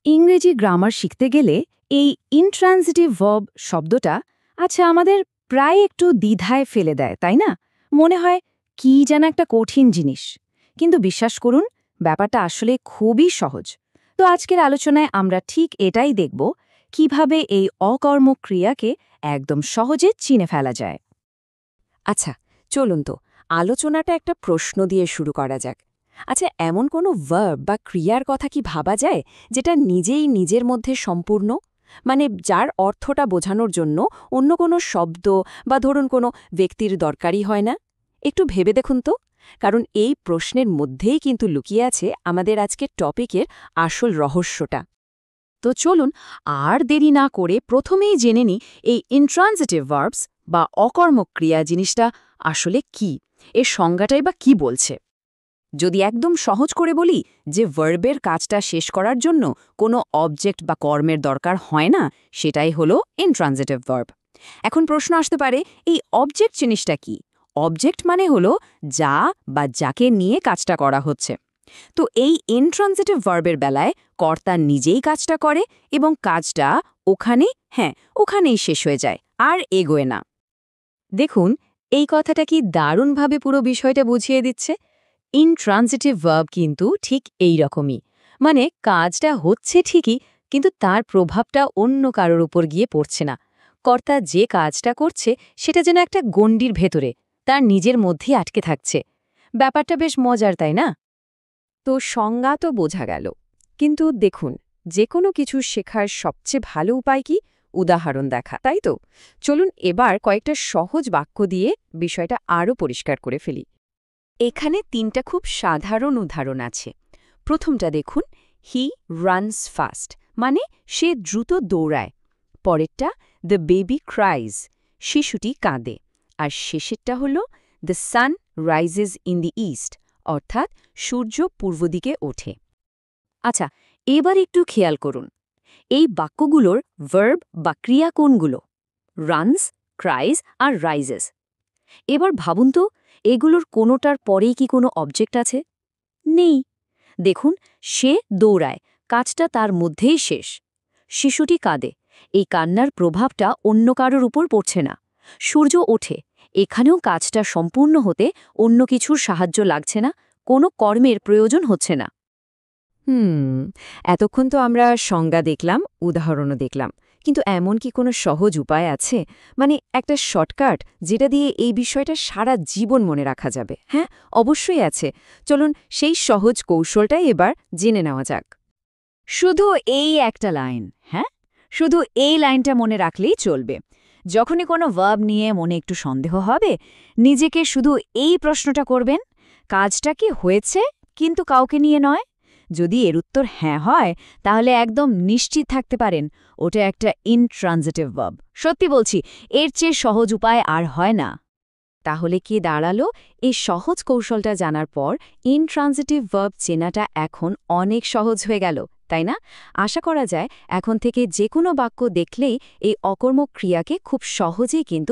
ইংরেজি গ্রামার শিখতে গেলে এই ইনট্রান্সিটিভ ভার্ব শব্দটা আমাদের প্রায় একটু দ্বিধায় ফেলে দেয়, তাই না? মনে হয় কি যেন একটা কঠিন জিনিস। কিন্তু বিশ্বাস করুন, ব্যাপারটা আসলে খুবই সহজ। তো আজকের আলোচনায় আমরা ঠিক এটাই দেখব, কিভাবে এই অকর্মক ক্রিয়াকে একদম সহজে চিনে ফেলা যায়। আচ্ছা, চলুন তো আলোচনাটা একটা প্রশ্ন দিয়ে শুরু করা যাক। এমন কোনো ভার্ব বা ক্রিয়ার কথা কি ভাবা যায় যেটা নিজেই নিজের মধ্যে সম্পূর্ণ, মানে যার অর্থটা বোঝানোর জন্য অন্য কোনো শব্দ বা ধরুন কোনো ব্যক্তির দরকারই হয় না? একটু ভেবে দেখুন তো, কারণ এই প্রশ্নের মধ্যেই কিন্তু লুকিয়ে আছে আমাদের আজকের টপিকের আসল রহস্যটা। তো চলুন আর দেরি না করে প্রথমেই জেনে নিই এই ইন্ট্রান্সিটিভ ভার্বস বা অকর্মক ক্রিয়া জিনিসটা আসলে কি, এর সংজ্ঞাটাই বা কি বলছে। যদি একদম সহজ করে বলি যে ভার্বের কাজটা শেষ করার জন্য কোনো অবজেক্ট বা কর্মের দরকার হয় না, সেটাই হলো ইন্ট্রান্সিটিভ ভার্ব। এখন প্রশ্ন আসতে পারে, এই অবজেক্ট জিনিসটা কি? অবজেক্ট মানে হলো যা বা যাকে নিয়ে কাজটা করা হচ্ছে। তো এই ইন্ট্রান্সিটিভ ভার্বের বেলায় কর্তা নিজেই কাজটা করে এবং কাজটা ওখানেই শেষ হয়ে যায়, আর এগোয় না। দেখুন, এই কথাটা কি দারুণভাবে পুরো বিষয়টা বুঝিয়ে দিচ্ছে। ইনট্রান্সিটিভ ভার্ব কিন্তু ঠিক এই রকমই, মানে কাজটা হচ্ছে ঠিকই, কিন্তু তার প্রভাবটা অন্য কারোর উপর গিয়ে পড়ছে না। কর্তা যে কাজটা করছে সেটা যেন একটা গণ্ডির ভেতরে, তার নিজের মধ্যেই আটকে থাকছে। ব্যাপারটা বেশ মজার, তাই না? তো সংজ্ঞা তো বোঝা গেল, কিন্তু দেখুন, যে কোনো কিছু শেখার সবচেয়ে ভালো উপায় কি? উদাহরণ দেখা, তাই তো? চলুন এবার কয়েকটা সহজ বাক্য দিয়ে বিষয়টা আরও পরিষ্কার করে ফেলি। এখানে ৩টা খুব সাধারণ উদাহরণ আছে। প্রথমটা দেখুন, হি রানস ফাস্ট, মানে সে দ্রুত দৌড়ায়। পরেরটা, দ্য বেবি ক্রাইজ, শিশুটি কাঁদে। আর শেষেরটা হল, the sun rises in the east, অর্থাৎ সূর্য পূর্ব দিকে ওঠে। আচ্ছা, এবার একটু খেয়াল করুন, এই বাক্যগুলোর ভার্ব বা ক্রিয়া কোনগুলো? রানস, ক্রাইজ আর রাইজেস। এবার ভাবুন তো, এগুলোর কোনোটার পরেই কি কোনো অবজেক্ট আছে? নেই। দেখুন, সে দৌড়ায়, কাজটা তার মধ্যেই শেষ। শিশুটি কাঁদে, এই কান্নার প্রভাবটা অন্য কারোর উপর পড়ছে না। সূর্য ওঠে, এখানেও কাজটা সম্পূর্ণ হতে অন্য কিছুর সাহায্য লাগছে না, কোনো কর্মের প্রয়োজন হচ্ছে না। এতক্ষণ তো আমরা সংজ্ঞা দেখলাম, উদাহরণও দেখলাম, কিন্তু এমন কি কোনো সহজ উপায় আছে, মানে একটা শর্টকাট, যেটা দিয়ে এই বিষয়টা সারা জীবন মনে রাখা যাবে? হ্যাঁ, অবশ্যই আছে। চলুন সেই সহজ কৌশলটাই এবার জেনে নেওয়া যাক। শুধু এই একটা লাইন, শুধু এই লাইনটা মনে রাখলেই চলবে। যখনই কোনো ভার্ব নিয়ে মনে একটু সন্দেহ হবে, নিজেকে শুধু এই প্রশ্নটা করবেন, কাজটা কি হয়েছে কিন্তু কাউকে নিয়ে নয়? যদি এর উত্তর হ্যাঁ হয়, তাহলে একদম নিশ্চিত থাকতে পারেন ওটা একটা ইনট্রান্সিটিভ ভার্ব। সত্যি বলছি, এর চেয়ে সহজ উপায় আর হয় না। তাহলে কি দাঁড়ালো, এই সহজ কৌশলটা জানার পর ইনট্রান্সিটিভ ভার্ব চেনাটা এখন অনেক সহজ হয়ে গেল, তাই না? আশা করা যায় এখন থেকে যে কোনো বাক্য দেখলেই এই অকর্মক ক্রিয়াকে খুব সহজেই কিন্তু